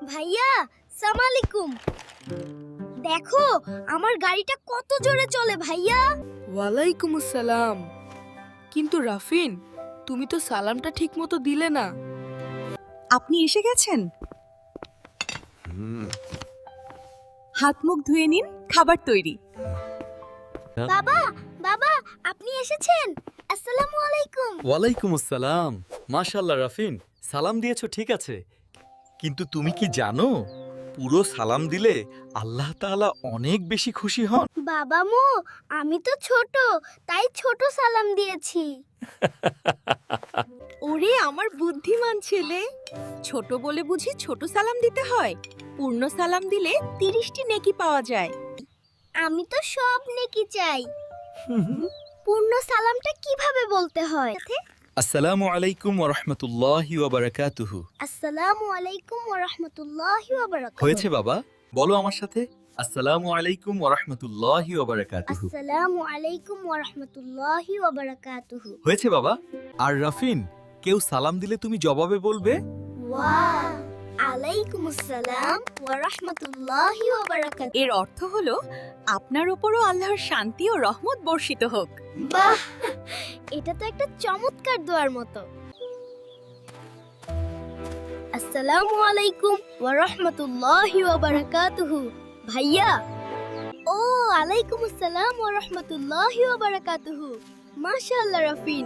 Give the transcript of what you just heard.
ভাইয়া সালাম আলাইকুম। দেখো আমার গাড়িটা কত জোরে চলে ভাইয়া। ওয়ালাইকুম আসসালাম। কিন্তু রাফিন, তুমি তো সালামটা ঠিকমতো দিলে না। আপনি এসে গেছেন? হাত মুখ ধুয়ে নিন, খাবার তৈরি। বাবা বাবা আপনি এসেছেন। আসসালামু আলাইকুম। ওয়ালাইকুম আসসালাম। মাশাআল্লাহ রাফিন, সালাম দিয়েছো ঠিক আছে, কিন্তু তুমি কি জানো পুরো সালাম দিলে আল্লাহ তাআলা অনেক বেশি খুশি হন। বাবা মো আমি তো ছোট, তাই ছোট সালাম দিয়েছি। ওরে আমার বুদ্ধিমান ছেলে, ছোট বলে বুঝি ছোট সালাম দিতে হয়? পূর্ণ সালাম দিলে 30টি নেকি পাওয়া যায়। আমি তো সব নেকি চাই। পূর্ণ সালামটা কিভাবে বলতে হয়? আসসালামু আলাইকুম ওয়া রাহমাতুল্লাহি ওয়া বারাকাতুহু। আসসালামু আলাইকুম ওয়া রাহমাতুল্লাহি ওয়া বারাকাতুহু। হয়েছে বাবা, বলো আমার সাথে, আসসালামু আলাইকুম ওয়া রাহমাতুল্লাহি ওয়া বারাকাতুহু। আসসালামু আলাইকুম ওয়া রাহমাতুল্লাহি ওয়া বারাকাতুহু। হয়েছে বাবা। আর রাফিন, কেউ সালাম দিলে তুমি জবাবে বলবে ওয়া আলাইকুম আসসালাম ওয়া রাহমাতুল্লাহি ওয়া বারাকাতুহু। এর অর্থ হলো আপনার উপরও আল্লাহর শান্তি ও রহমত বর্ষিত হোক। বাহ, এটা তো একটা চমৎকার দোয়ার মতো। আসসালামু আলাইকুম ওয়া রাহমাতুল্লাহি ওয়া বারাকাতুহু। ভাইয়া। ও আলাইকুম আসসালাম ওয়া রাহমাতুল্লাহি ওয়া বারাকাতুহু। মাশাআল্লাহ রাফিন।